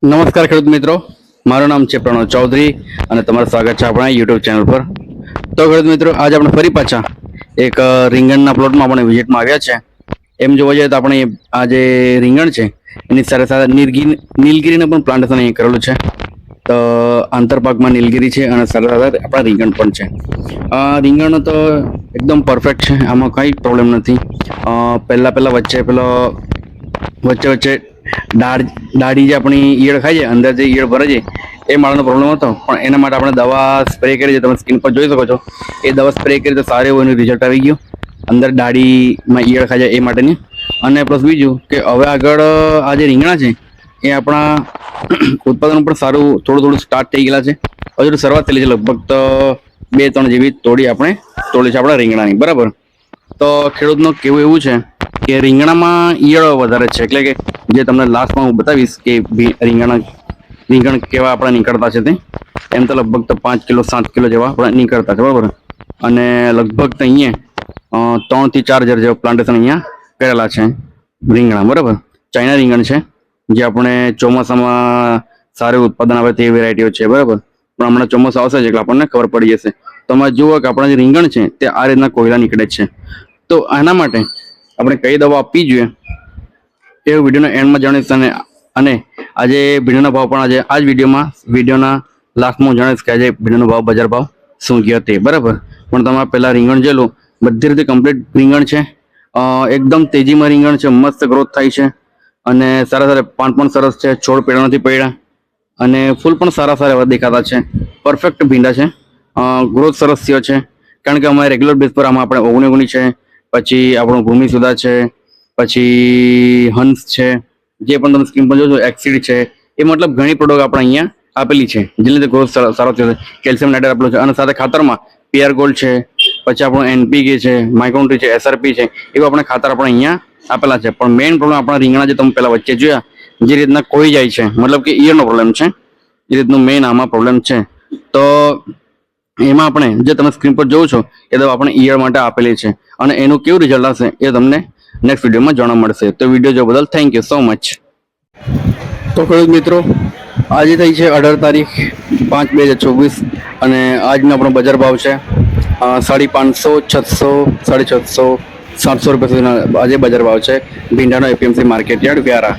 નમસ્કાર ખેડૂત મિત્રો, મારું નામ છે પ્રણવ ચૌધરી અને તમારું સ્વાગત છે આપણા યુટ્યુબ ચેનલ પર. તો ખેડૂત મિત્રો, આજે આપણે ફરી પાછા એક રીંગણના પ્લોટમાં આપણે વિઝિટમાં આવ્યા છે. એમ જોવા જઈએ તો આપણે આ જે રીંગણ છે એની સાથે સાથે નીલગીરીનું પણ પ્લાન્ટેશન અહીં કરેલું છે. તો આંતરપાકમાં નીલગીરી છે અને સાથે સાથે આપણા રીંગણ પણ છે. રીંગણ તો એકદમ પરફેક્ટ છે, આમાં કંઈ પ્રોબ્લેમ નથી. પહેલા વચ્ચે દાઢી જે આપણી ઈયળ ખાઈ જાય, અંદર જે ઈયળ ભરે છે એ માળાનો પ્રોબ્લેમ હતો, પણ એના માટે આપણે દવા સ્પ્રે કરી છે. તમે સ્કીન પર જોઈ શકો છો, એ દવા સ્પ્રે કરી તો સારું એવું એનું રિઝલ્ટ આવી ગયું અંદર દાઢીમાં ઈયળ ખાઈ જાય એ માટેની. અને પ્લસ બીજું કે હવે આગળ આ જે રીંગણા છે એ આપણા ઉત્પાદન પણ સારું થોડું સ્ટાર્ટ થઈ ગયેલા છે. હજુ શરૂઆત થયેલી છે, લગભગ તો 2-3 જેવી તોડી છે આપણા રીંગણાની, બરાબર. તો ખેડૂતનું કહેવું એવું છે કે રીંગણામાં ઈયળો વધારે છે, એટલે કે જે તમને લાસ્ટમાં હું બતાવીશ કે રીંગણ કેવા આપણા નીકળતા છે તે. એમ તો લગભગ તો 5 કિલો 7 કિલો જેવા આપણા નીકળતા છે, બરાબર. અને લગભગ તો અહીંયા 3 થી 4 હજાર જેવા પ્લાન્ટેશન અહીંયા કરેલા છે રીંગણા, બરાબર. ચાઇના રીંગણ છે જે આપણે ચોમાસામાં સારું ઉત્પાદન આવે તે વેરાયટીઓ છે, બરાબર. પણ હમણાં ચોમાસું આવશે એટલે આપણને ખબર પડી જશે. તમે જુઓ કે આપણા જે રીંગણ છે તે આ રીતના કોયલા નીકળે છે. તો આના માટે આપણે કઈ દવા આપવી જોઈએ એ વિડીયોના એન્ડમાં જાણીશ. અને આજે ભીંડાનો ભાવ પણ આ જ વિડીયોના લાસ્ટમાં હું જાણીશ કે આજે ભીંડાનો ભાવ, બજાર ભાવ શું ગયો તે, બરાબર. પણ તમે પહેલાં રીંગણ જોઈ લો, બધી રીતે કમ્પ્લીટ રીંગણ છે. એકદમ તેજીમાં રીંગણ છે, મસ્ત ગ્રોથ થાય છે અને સારા પાન પણ સરસ છે, છોડ પેડા નથી પડ્યા અને ફૂલ પણ સારા એવા દેખાતા છે. પરફેક્ટ ભીંડા છે, ગ્રોથ સરસ થયો છે. કારણ કે અમારે રેગ્યુલર બેઝ પર આમાં આપણે ઓગણી છે, પછી આપણું ભૂમિ સુધા છે, પછી હંસ છે, જે પણ તમે સ્કીમ પર જોશો, એક્સિડ છે, એ મતલબ ઘણી પ્રોડક્ટ આપણે અહીંયા આપેલી છે, જેની લીધે ગ્રોથ સારો થયો છે. કેલ્શિયમ નાઇટ્રેટ આપેલું છે અને સાથે ખાતરમાં પીઆર ગોલ્ડ છે, પછી આપણું એનપીકે છે, માઇક્રોન્યુટ્રી છે, એસઆરપી છે, એવું આપણે ખાતર આપણે અહીંયા આપેલા છે. પણ મેઇન પ્રોબ્લેમ આપણા રીંગણા જે તમે પહેલા વચ્ચે જોયા જે રીતના કોઈ જાય છે, મતલબ કે ઈયરનો પ્રોબ્લેમ છે, એ રીતનું મેઇન આમાં પ્રોબ્લેમ છે. તો એમાં આપણે જે તમે સ્ક્રીન પર જોવો છો એ દવા આપણે ઈયર માટે આપેલી છે અને એનું કેવું રિઝલ્ટ આવશે એ તમને નેક્સ્ટ વિડીયોમાં જાણવા મળશે. તો વિડીયો જોવા બદલ થેન્ક યુ સો મચ. તો ખેડૂત મિત્રો, આજે થઈ છે 18 તારીખ 5/2024 અને આજનો આપણો બજાર ભાવ છે 550, 600, 650, 700 રૂપિયા સુધીનો આજે બજાર ભાવ છે ભીંડાનો એપીએમસી માર્કેટ યાર્ડ વ્યારા.